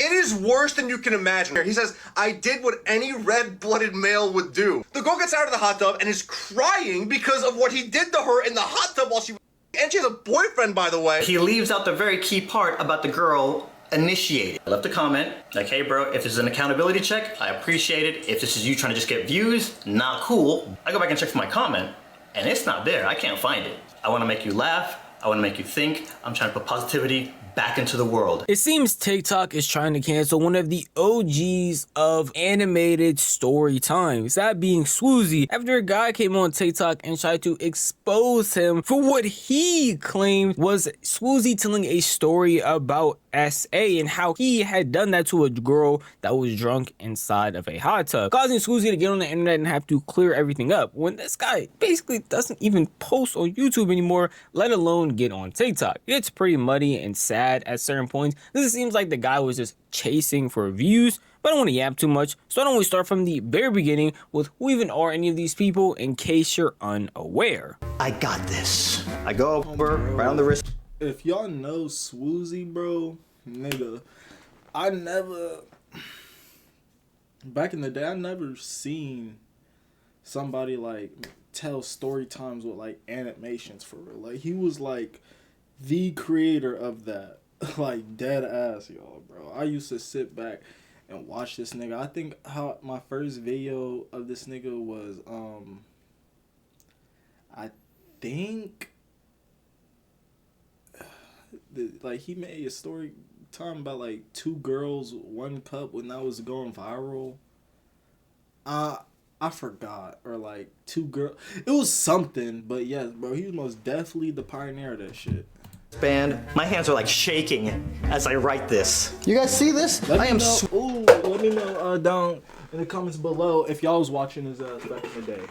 It is worse than you can imagine. He says, I did what any red-blooded male would do. The girl gets out of the hot tub and is crying because of what he did to her in the hot tub while she was... And she has a boyfriend, by the way. He leaves out the very key part about the girl initiating. I left a comment, like, hey bro, if this is an accountability check, I appreciate it. If this is you trying to just get views, not cool. I go back and check for my comment, and it's not there. I can't find it. I want to make you laugh. I want to make you think. I'm trying to put positivity back into the world. It seems TikTok is trying to cancel one of the OGs of animated story times, that being Swoozie, after a guy came on TikTok and tried to expose him for what he claimed was Swoozie telling a story about SA and how he had done that to a girl that was drunk inside of a hot tub, causing Swoozie to get on the internet and have to clear everything up when this guy basically doesn't even post on YouTube anymore, let alone get on TikTok. It's pretty muddy and sad at certain points. This seems like the guy was just chasing for views, but I don't want to yap too much, so I don't want to start from the very beginning with who even are any of these people in case you're unaware. I got this. I go over, right on the wrist. If y'all know Swoozie, bro, nigga, I never, back in the day, I never seen somebody like tell story times with like animations for real. Like, he was like the creator of that. Like, dead ass, y'all, bro. I used to sit back and watch this nigga. I think how my first video of this nigga was, I think, like, he made a story time about like 2 girls, 1 cup when that was going viral. I forgot, or like 2 girls. It was something, but yes, bro, he was most definitely the pioneer of that shit. Band, my hands are like shaking as I write this. You guys see this? Let me know down in the comments below if y'all was watching his back in the day.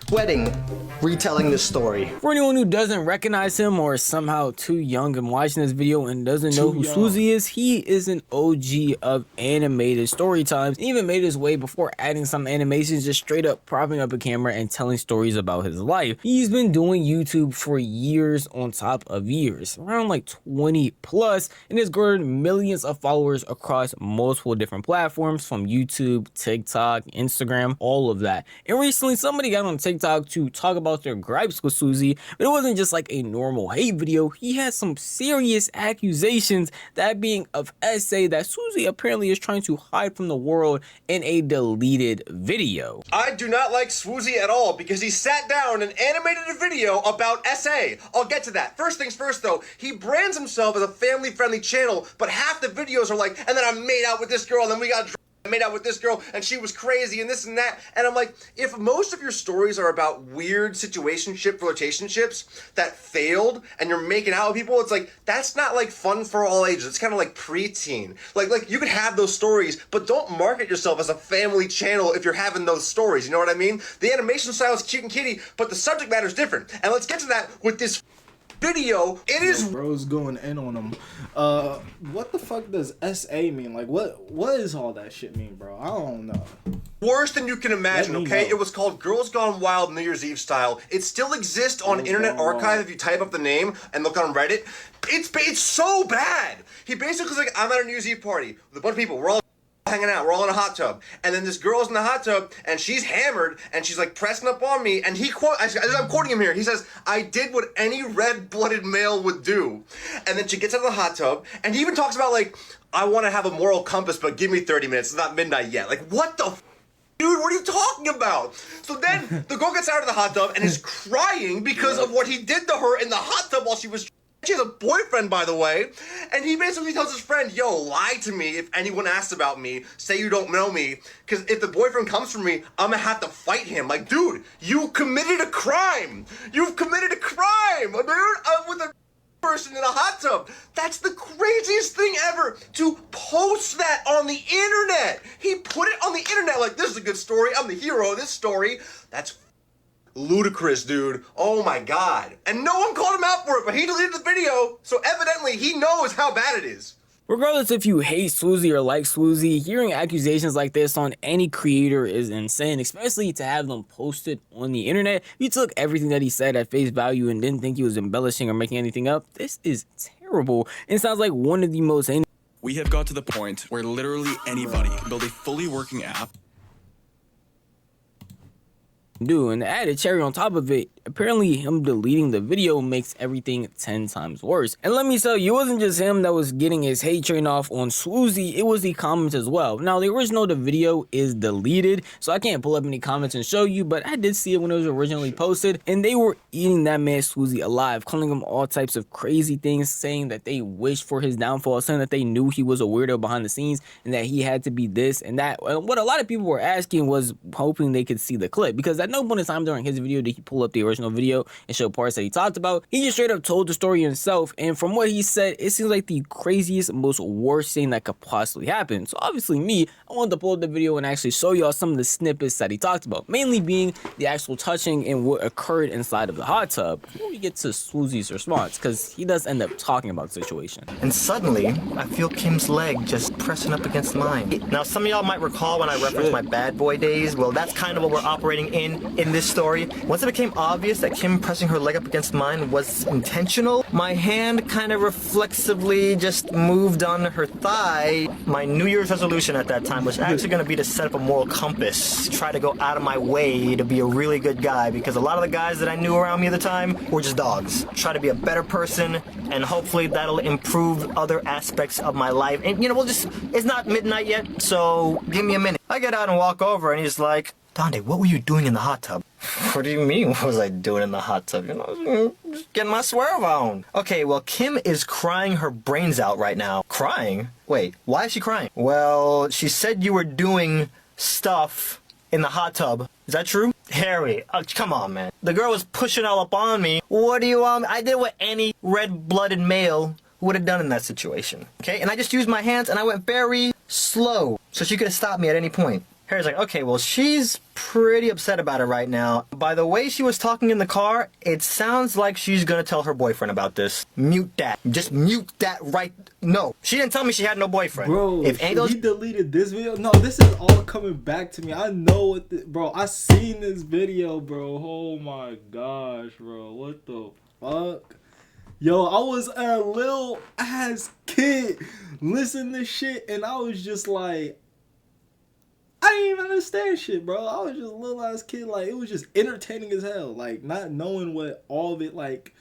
Sweating, retelling this story. For anyone who doesn't recognize him or is somehow too young and watching this video and doesn't know who Swoozie is, he is an OG of animated story times. He even made his way before adding some animations, just straight up propping up a camera and telling stories about his life. He's been doing YouTube for years on top of years, around like 20 plus, and has garnered millions of followers across multiple different platforms from YouTube, TikTok, Instagram, all of that. And recently somebody got on TikTok to talk about their gripes with Swoozie, but it wasn't just like a normal hate video. He had some serious accusations, that being of SA, that Swoozie apparently is trying to hide from the world in a deleted video. I do not like Swoozie at all because he sat down and animated a video about SA. I'll get to that. First things first though, he brands himself as a family-friendly channel, but half the videos are like, and then I made out with this girl, and then we got made out with this girl and she was crazy and this and that. And I'm like, if most of your stories are about weird flirtationships that failed and you're making out with people, it's like, that's not like fun for all ages. It's kind of like preteen. Like you could have those stories, but don't market yourself as a family channel if you're having those stories. You know what I mean? The animation style is cute and kitty, but the subject matter is different. And let's get to that with this video. It is bro's going in on him. What the fuck does SA mean? Like, what does all that shit mean, bro? I don't know. Worse than you can imagine, okay? It was called Girls Gone Wild New Year's Eve style. It still exists on Internet Archive if you type up the name and look on Reddit. It's so bad. He basically is like, I'm at a New Year's Eve party with a bunch of people. We're all hanging out, we're all in a hot tub, and then this girl's in the hot tub and she's hammered and she's like pressing up on me, and I'm quoting him here, he says, I did what any red-blooded male would do. And then she gets out of the hot tub and he even talks about like, I want to have a moral compass, but give me 30 minutes, it's not midnight yet. Like, what the dude, what are you talking about? So then the girl gets out of the hot tub and is crying because of what he did to her in the hot tub while she was... She has a boyfriend, by the way, and he basically tells his friend, yo, lie to me if anyone asks about me, say you don't know me, because if the boyfriend comes for me, I'm gonna have to fight him. Like, dude, you committed a crime. You've committed a crime, dude, with a person in a hot tub. That's the craziest thing ever, to post that on the internet. He put it on the internet like, this is a good story, I'm the hero of this story. That's ludicrous, dude. Oh my god. And no one called him out for it, but he deleted the video, so evidently he knows how bad it is. Regardless if you hate Swoozie or like Swoozie, hearing accusations like this on any creator is insane, especially to have them posted on the internet. You took everything that he said at face value and didn't think he was embellishing or making anything up. This is terrible and sounds like one of the most We have got to the point where literally anybody can build a fully working app. Dude, and the added cherry on top of it, apparently him deleting the video makes everything 10 times worse. And let me tell you, it wasn't just him that was getting his hate train off on Swoozie, it was the comments as well. Now, the original the video is deleted, so I can't pull up any comments and show you, but I did see it when it was originally posted, and they were eating that man Swoozie alive, calling him all types of crazy things, saying that they wished for his downfall, saying that they knew he was a weirdo behind the scenes, and that he had to be this and that. And what a lot of people were asking was hoping they could see the clip, because at no point in time during his video did he pull up the original video and show parts that he talked about. He just straight up told the story himself, and from what he said, it seems like the craziest, most worst thing that could possibly happen. So obviously me, I wanted to pull up the video and actually show y'all some of the snippets that he talked about, mainly being the actual touching and what occurred inside of the hot tub. Before we get to Swoozie's response, because he does end up talking about the situation. And suddenly, I feel Kim's leg just pressing up against mine. Now, some of y'all might recall when I referenced my bad boy days. Well, that's kind of what we're operating in this story. Once it became obvious that Kim pressing her leg up against mine was intentional, my hand kind of reflexively just moved on her thigh. My New Year's resolution at that time was actually going to be to set up a moral compass, try to go out of my way to be a really good guy, because a lot of the guys that I knew around me at the time were just dogs. Try to be a better person, and hopefully that'll improve other aspects of my life. And you know, it's not midnight yet, so give me a minute. I get out and walk over, and he's like, Donde, what were you doing in the hot tub? What do you mean, what was I doing in the hot tub? You know, just getting my swerve on. Okay, well, Kim is crying her brains out right now. Crying? Wait, why is she crying? Well, she said you were doing stuff in the hot tub. Is that true? Harry, come on, man. The girl was pushing all up on me. What do you want? I did what any red-blooded male would have done in that situation. Okay, and I just used my hands and I went very slow, so she could have stopped me at any point. Harry's like, okay, well, she's pretty upset about it right now. By the way she was talking in the car, it sounds like she's gonna tell her boyfriend about this. Mute that. Just mute that right. No, she didn't tell me she had no boyfriend. Bro, if he deleted this video, no, this is all coming back to me. I know what bro, I seen this video, bro. Oh my gosh, bro. What the fuck? Yo, I was a little ass kid listening to shit, and I was just like, I didn't even understand shit, bro. I was just a little ass kid. Like, it was just entertaining as hell. Like, not knowing what all of it, like,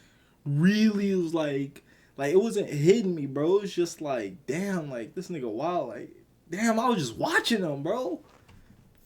really was like it wasn't hitting me, bro. It was just like, damn, like, this nigga wild. Like, damn, I was just watching him, bro.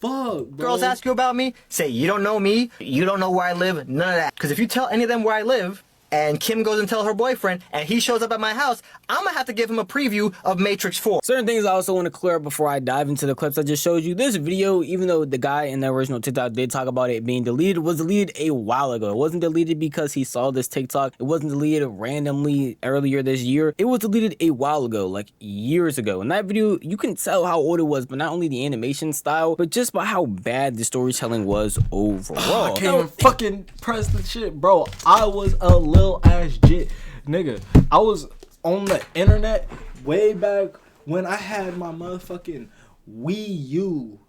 Fuck, bro. Girls ask you about me, say, you don't know me, you don't know where I live, none of that. Because if you tell any of them where I live, and Kim goes and tells her boyfriend, and he shows up at my house, I'm gonna have to give him a preview of Matrix 4. Certain things I also want to clear up before I dive into the clips I just showed you. This video, even though the guy in the original TikTok did talk about it being deleted, was deleted a while ago. It wasn't deleted because he saw this TikTok. It wasn't deleted randomly earlier this year. It was deleted a while ago, like years ago. In that video, you can tell how old it was, but not only the animation style, but just by how bad the storytelling was overall. I can't even fucking press the shit, bro. I was a little ass jit, nigga. I was on the internet way back when I had my motherfucking Wii U,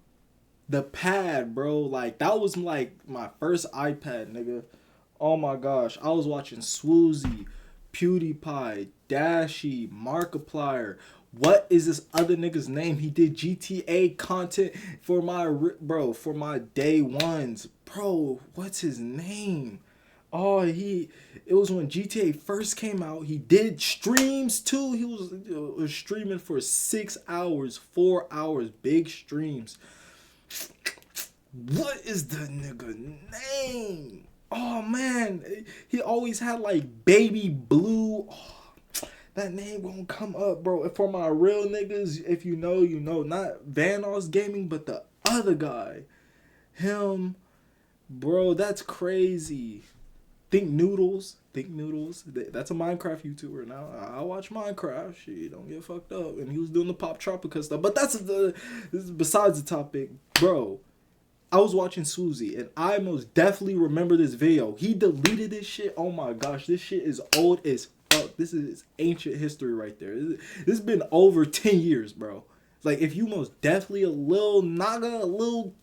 the pad, bro. Like, that was like my first iPad, nigga. Oh my gosh, I was watching Swoozie, PewDiePie, Dashie, Markiplier. What is this other nigga's name? He did GTA content for my day ones, bro. What's his name? Oh, it was when GTA first came out. He did streams too. He was streaming for 6 hours, 4 hours, big streams. What is the nigga name? Oh man, he always had like Baby Blue. Oh, that name won't come up, bro. For my real niggas, if you know, you know. Not Vanos Gaming, but the other guy. Him, bro, that's crazy. Think Noodles. That's a Minecraft YouTuber now. I watch Minecraft. Shit, don't get fucked up. And he was doing the Pop Tropica stuff. But this is besides the topic, bro. I was watching Swoozie, and I most definitely remember this video. He deleted this shit. Oh my gosh, this shit is old as fuck. This is ancient history right there. This has been over 10 years, bro. It's like, if you most definitely a little naga, a little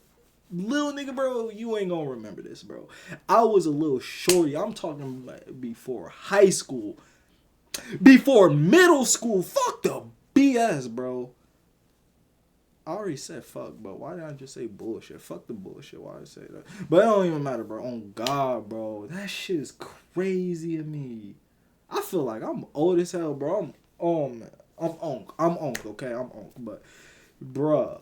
nigga, bro, you ain't gonna remember this, bro. I was a little shorty. I'm talking like before high school, before middle school. Fuck the BS, bro. I already said fuck, but why did I just say bullshit? Fuck the bullshit. Why did I say that? But it don't even matter, bro. On God, bro. That shit is crazy to me. I feel like I'm old as hell, bro. I'm onk, okay? I'm onk. But, bruh,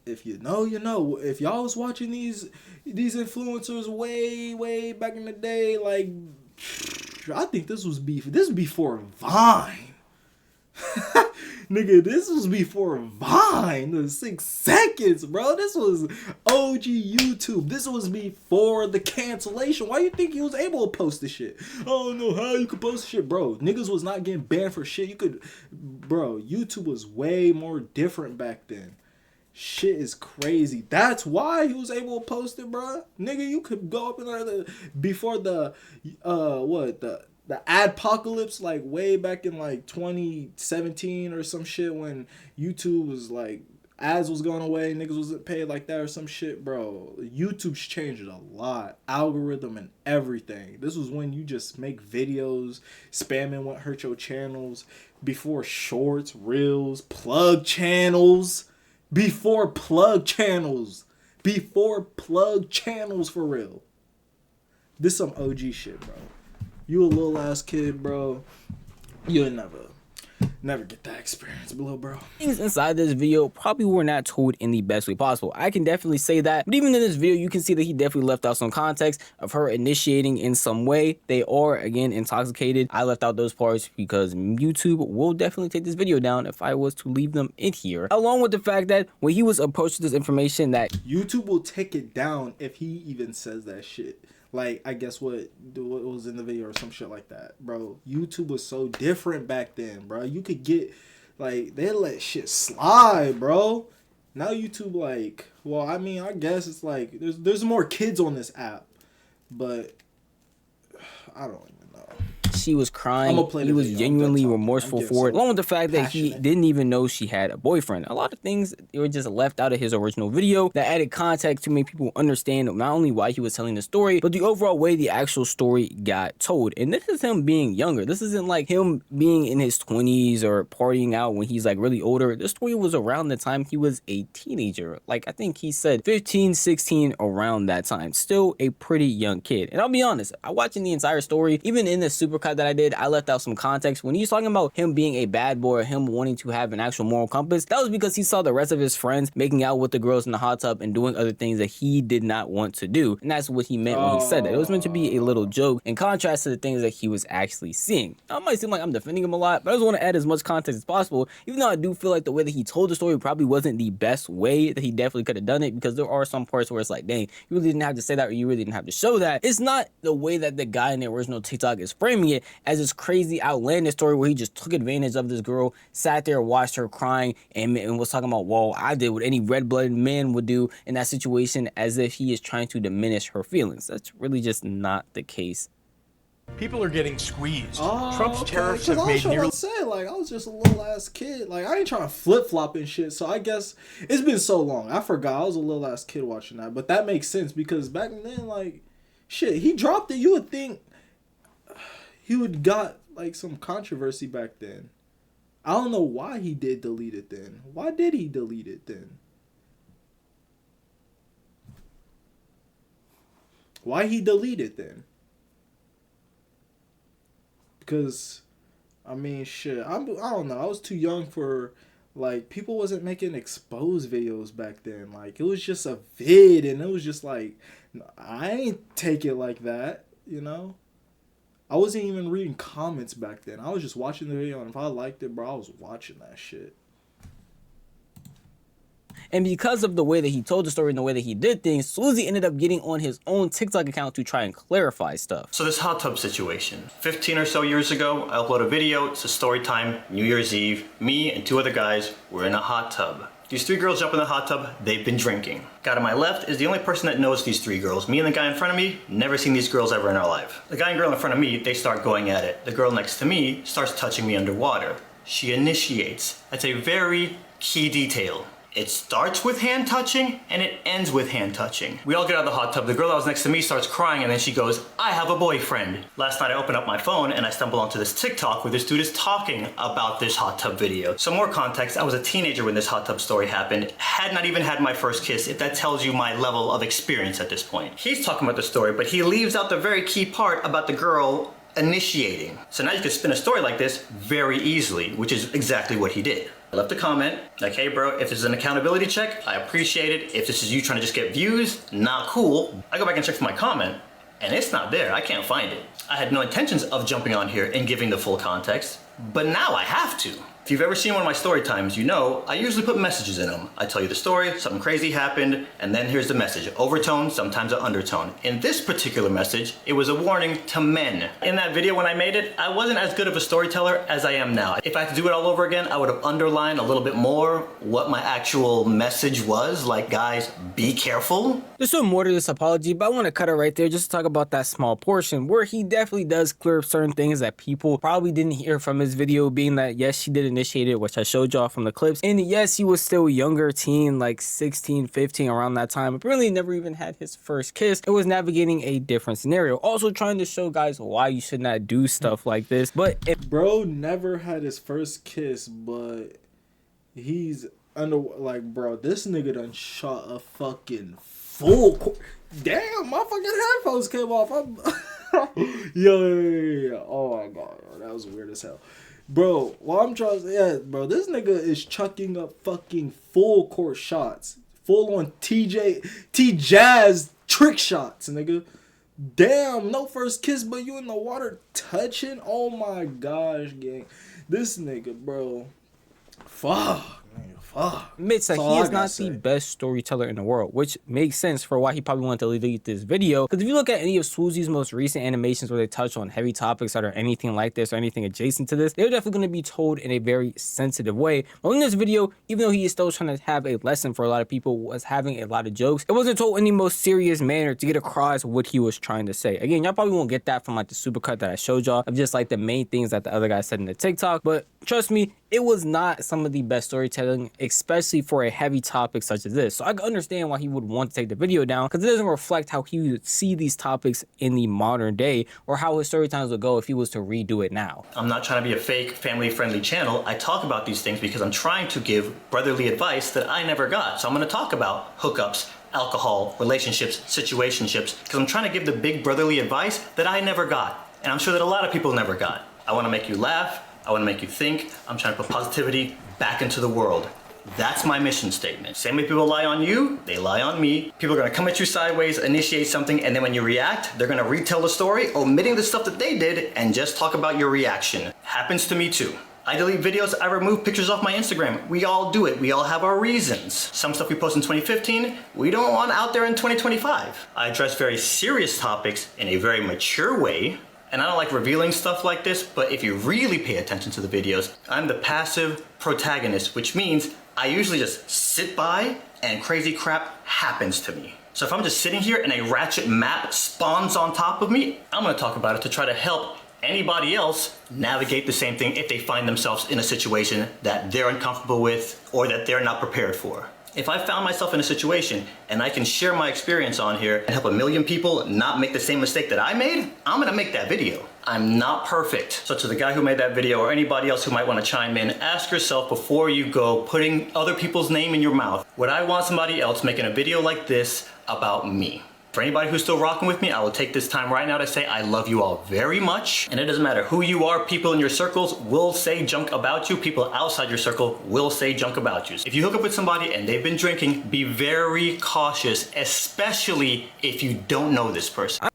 if you know, you know. If y'all was watching these influencers way back in the day, like, I think this was before Vine. Nigga, this was before Vine. The 6 seconds, bro. This was OG YouTube. This was before the cancellation. Why you think he was able to post this shit? I don't know how you could post shit, bro. Niggas was not getting banned for shit. Bro, YouTube was way more different back then. Shit is crazy. That's why he was able to post it, bro. Nigga, you could go up in there before the the adpocalypse, like way back in like 2017 or some shit, when YouTube was like, ads was going away, niggas wasn't paid like that or some shit, bro. YouTube's changed a lot. Algorithm and everything. This was when you just make videos, spamming won't hurt your channels, before shorts, reels, plug channels. Before plug channels for real. This some OG shit, bro. You a little ass kid, bro. You'll never get that experience, bro. Things inside this video probably were not told in the best way possible. I can definitely say that. But even in this video, you can see that he definitely left out some context of her initiating in some way. They are, again, intoxicated. I left out those parts because YouTube will definitely take this video down if I was to leave them in here. Along with the fact that when he was approached with this information that YouTube will take it down if he even says that shit. Like, I guess what was in the video or some shit like that. Bro, YouTube was so different back then, bro. You could get, like, they let shit slide, bro. Now YouTube, like, well, I mean, I guess it's like, there's more kids on this app. But, I don't even know. she was crying. He was genuinely remorseful for it, along with the fact that he didn't even know she had a boyfriend. A lot of things were just left out of his original video that added context to make people understand not only why he was telling the story, but the overall way the actual story got told. And this is him being younger. This isn't like him being in his 20s or partying out when he's like really older. This story was around the time he was a teenager. Like, I think he said 15, 16, around that time. Still a pretty young kid. And I'll be honest, I watching the entire story, even in the supercut that I did, I left out some context. When he's talking about him being a bad boy or him wanting to have an actual moral compass, that was because he saw the rest of his friends making out with the girls in the hot tub and doing other things that he did not want to do. And that's what he meant when he said that. It was meant to be a little joke in contrast to the things that he was actually seeing. Now, it might seem like I'm defending him a lot, but I just want to add as much context as possible, even though I do feel like the way that he told the story probably wasn't the best way that he definitely could have done it, because there are some parts where it's like, dang, you really didn't have to say that, or you really didn't have to show that. It's not the way that the guy in the original TikTok is framing it as this crazy outlandish story where he just took advantage of this girl, sat there, watched her crying, and was talking about, well, I did what any red-blooded man would do in that situation, as if he is trying to diminish her feelings. That's really just not the case. People are getting squeezed. Trump's tariffs have made nearly... I was just a little ass kid. Like, I ain't trying to flip-flop and shit, so I guess it's been so long. I forgot. I was a little ass kid watching that. But that makes sense, because back then, like, shit, he dropped it. You would think he would got, like, some controversy back then. I don't know why he did delete it then. Why did he delete it then? Why he delete it then? Because, I mean, shit, I don't know. I was too young for, like, people wasn't making exposed videos back then. Like, it was just a vid, and it was just like, I ain't take it like that, you know? I wasn't even reading comments back then. I was just watching the video, and if I liked it, bro, I was watching that shit. And because of the way that he told the story and the way that he did things, Swoozie ended up getting on his own TikTok account to try and clarify stuff. So this hot tub situation. 15 or so years ago, I uploaded a video. It's a story time, New Year's Eve. Me and two other guys were in a hot tub. These three girls jump in the hot tub, they've been drinking. Guy to my left is the only person that knows these three girls. Me and the guy in front of me, never seen these girls ever in our life. The guy and girl in front of me, they start going at it. The girl next to me starts touching me underwater. She initiates. That's a very key detail. It starts with hand touching and it ends with hand touching. We all get out of the hot tub. The girl that was next to me starts crying and then she goes, I have a boyfriend. Last night I opened up my phone and I stumbled onto this TikTok where this dude is talking about this hot tub video. Some more context, I was a teenager when this hot tub story happened. Had not even had my first kiss, if that tells you my level of experience at this point. He's talking about the story, but he leaves out the very key part about the girl initiating. So now you can spin a story like this very easily, which is exactly what he did. I left a comment like, hey bro, if this is an accountability check, I appreciate it. If this is you trying to just get views, not cool. I go back and check for my comment and it's not there. I can't find it. I had no intentions of jumping on here and giving the full context, but now I have to. If you've ever seen one of my story times, you know I usually put messages in them. I tell you the story, something crazy happened, and then here's the message. Overtone, sometimes an undertone. In this particular message, it was a warning to men. In that video when I made it, I wasn't as good of a storyteller as I am now. If I had to do it all over again, I would have underlined a little bit more what my actual message was, like guys, be careful. There's still more to this apology, but I want to cut it right there just to talk about that small portion where he definitely does clear up certain things that people probably didn't hear from his video, being that yes, she did initiate it, which I showed y'all from the clips, and yes, he was still younger teen, like 16, 15, around that time. Apparently never even had his first kiss. It was navigating a different scenario, also trying to show guys why you should not do stuff like this. But if bro never had his first kiss, but he's under, like, bro, this nigga done shot a fucking full damn, my fucking headphones came off. Yo. Oh my god, that was weird as hell. Bro, what I'm trying to say, yeah, bro, this nigga is chucking up fucking full court shots. Full on T-Jazz trick shots, nigga. Damn, no first kiss, but you in the water touching? Oh my gosh, gang. This nigga, bro. Fuck. admits that he is not the best storyteller in the world, which makes sense for why he probably wanted to delete this video. Because if you look at any of Swoozie's most recent animations where they touch on heavy topics that are anything like this or anything adjacent to this, they're definitely going to be told in a very sensitive way. But in this video, even though he is still trying to have a lesson for a lot of people, was having a lot of jokes, it wasn't told in the most serious manner to get across what he was trying to say. Again, y'all probably won't get that from like the supercut that I showed y'all of just like the main things that the other guy said in the TikTok, but trust me, it was not some of the best storytelling, especially for a heavy topic such as this. So I can understand why he would want to take the video down, because it doesn't reflect how he would see these topics in the modern day or how his story times would go if he was to redo it now. I'm not trying to be a fake family-friendly channel. I talk about these things because I'm trying to give brotherly advice that I never got. So I'm going to talk about hookups, alcohol, relationships, situationships, because I'm trying to give the big brotherly advice that I never got. And I'm sure that a lot of people never got. I want to make you laugh. I want to make you think. I'm trying to put positivity back into the world. That's my mission statement. Same way people lie on you, they lie on me. People are going to come at you sideways, initiate something, and then when you react, they're going to retell the story, omitting the stuff that they did, and just talk about your reaction. Happens to me too. I delete videos, I remove pictures off my Instagram. We all do it. We all have our reasons. Some stuff we post in 2015, we don't want out there in 2025. I address very serious topics in a very mature way. And I don't like revealing stuff like this, but if you really pay attention to the videos, I'm the passive protagonist, which means I usually just sit by and crazy crap happens to me. So if I'm just sitting here and a ratchet map spawns on top of me, I'm gonna talk about it to try to help anybody else navigate the same thing if they find themselves in a situation that they're uncomfortable with or that they're not prepared for. If I found myself in a situation and I can share my experience on here and help a million people not make the same mistake that I made, I'm gonna make that video. I'm not perfect. So to the guy who made that video or anybody else who might wanna chime in, ask yourself before you go putting other people's name in your mouth, would I want somebody else making a video like this about me? For anybody who's still rocking with me, I will take this time right now to say I love you all very much. And it doesn't matter who you are, people in your circles will say junk about you. People outside your circle will say junk about you. If you hook up with somebody and they've been drinking, be very cautious, especially if you don't know this person.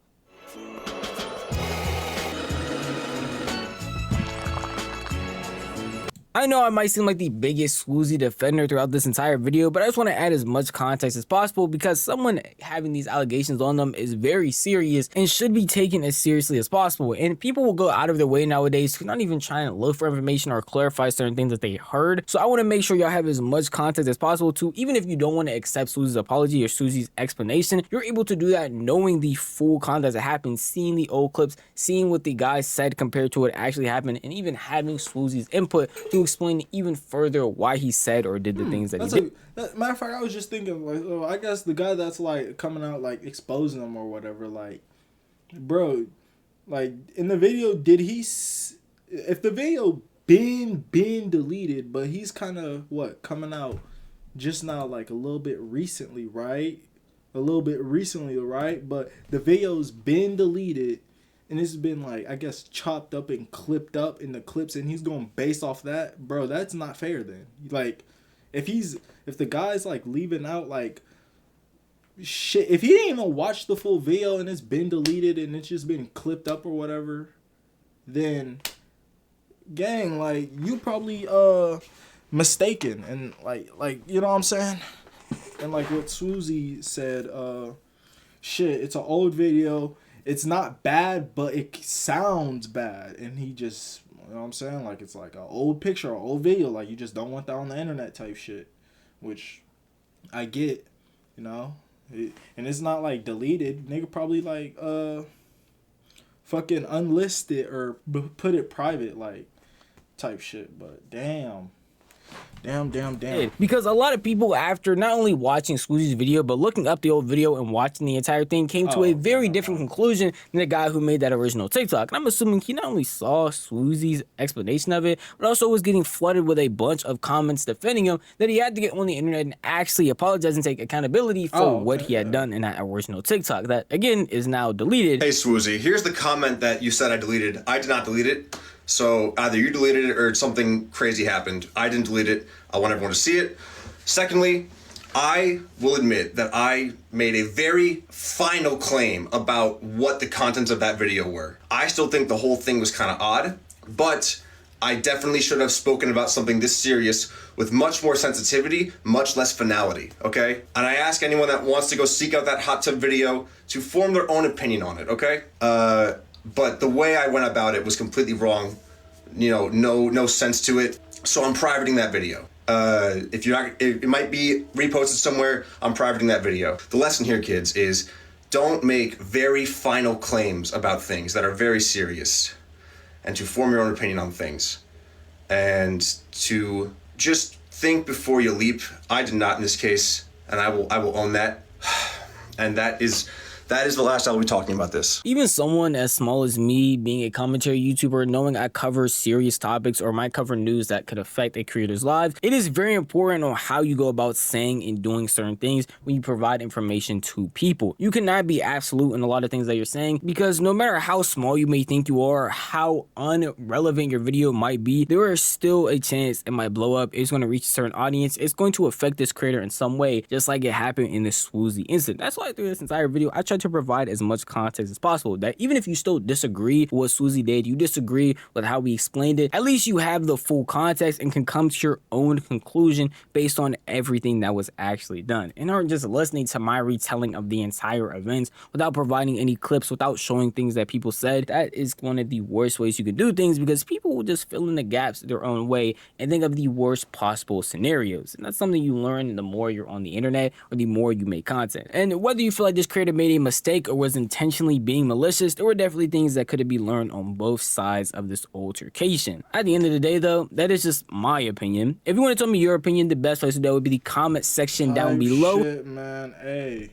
I know I might seem like the biggest Swoozie defender throughout this entire video, but I just want to add as much context as possible because someone having these allegations on them is very serious and should be taken as seriously as possible. And people will go out of their way nowadays to not even try and look for information or clarify certain things that they heard. So I want to make sure y'all have as much context as possible too. Even if you don't want to accept Swoozie's apology or Swoozie's explanation, you're able to do that knowing the full context that happened, seeing the old clips, seeing what the guy said compared to what actually happened, and even having Swoozie's input to explain even further why he said or did the things that he did. Matter of fact, I was just thinking, like, oh, I guess the guy that's like coming out like exposing him or whatever, like, bro, like in the video, if the video been deleted, but he's kind of coming out just now, like a little bit recently, right? But the video's been deleted, and it's been like, I guess, chopped up and clipped up in the clips, and he's going based off that, bro. That's not fair. Then, like, if the guy's like leaving out like shit, if he didn't even watch the full video and it's been deleted and it's just been clipped up or whatever, then, gang, like, you probably mistaken, and like you know what I'm saying. And like what Swoozie said, shit, it's an old video. It's not bad, but it sounds bad. And he just, you know what I'm saying? Like, it's like an old picture or old video. Like, you just don't want that on the internet type shit. Which I get, you know. And it's not like deleted. Nigga probably like, fucking unlist it or put it private, like, type shit. But damn. Damn. Because a lot of people, after not only watching Swoozie's video, but looking up the old video and watching the entire thing, came to a very different conclusion than the guy who made that original TikTok. And I'm assuming he not only saw Swoozie's explanation of it, but also was getting flooded with a bunch of comments defending him, that he had to get on the internet and actually apologize and take accountability for what he had done in that original TikTok that, again, is now deleted. Hey, Swoozie, here's the comment that you said I deleted. I did not delete it. So either you deleted it or something crazy happened. I didn't delete it. I want everyone to see it. Secondly, I will admit that I made a very final claim about what the contents of that video were. I still think the whole thing was kind of odd, but I definitely should have spoken about something this serious with much more sensitivity, much less finality, okay? And I ask anyone that wants to go seek out that hot tub video to form their own opinion on it, okay? But the way I went about it was completely wrong. You know, no sense to it. So I'm privating that video. If you're not, it might be reposted somewhere. I'm privating that video. The lesson here, kids, is don't make very final claims about things that are very serious, and to form your own opinion on things, and to just think before you leap. I did not in this case, and I will own that. And that is the last I will be talking about this. Even someone as small as me, being a commentary YouTuber, knowing I cover serious topics or might cover news that could affect a creator's lives, it is very important on how you go about saying and doing certain things when you provide information to people. You cannot be absolute in a lot of things that you're saying, because no matter how small you may think you are, how irrelevant your video might be, there is still a chance it might blow up. It's going to reach a certain audience. It's going to affect this creator in some way, just like it happened in this Swoozie incident. That's why through this entire video, I tried to provide as much context as possible, that even if you still disagree with what Swoozie did, you disagree with how we explained it, at least you have the full context and can come to your own conclusion based on everything that was actually done, and aren't just listening to my retelling of the entire events without providing any clips, without showing things that people said. That is one of the worst ways you can do things, because people will just fill in the gaps their own way and think of the worst possible scenarios. And that's something you learn the more you're on the internet or the more you make content. And whether you feel like this creator made a mistake or was intentionally being malicious, there were definitely things that could be learned on both sides of this altercation. At the end of the day though, that is just my opinion. If you want to tell me your opinion, the best place to do would be the comment section down below. Shit, man, hey.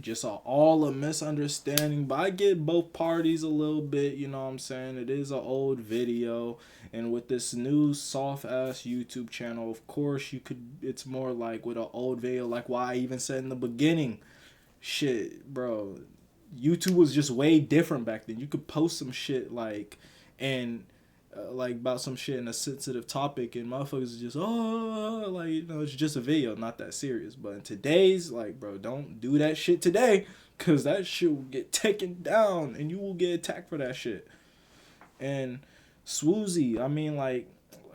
Just all a misunderstanding, but I get both parties a little bit, you know what I'm saying? It is an old video, and with this new soft-ass YouTube channel, of course, it's more like with an old video, like why I even said in the beginning, shit, bro, YouTube was just way different back then. You could post some shit, like, and like about some shit in a sensitive topic, and motherfuckers just like, you know, it's just a video, not that serious. But in today's, like, bro, don't do that shit today, cause that shit will get taken down and you will get attacked for that shit. And Swoozie, I mean, like,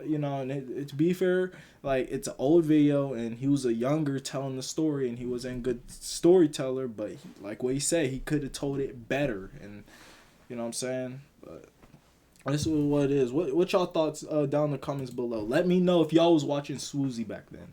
you know, and to be fair, like, it's an old video and he was a younger telling the story and he was a good storyteller, but like what he said, he could have told it better, and you know what I'm saying. But this is what it is. What y'all thoughts down in the comments below. Let me know if y'all was watching Swoozie back then.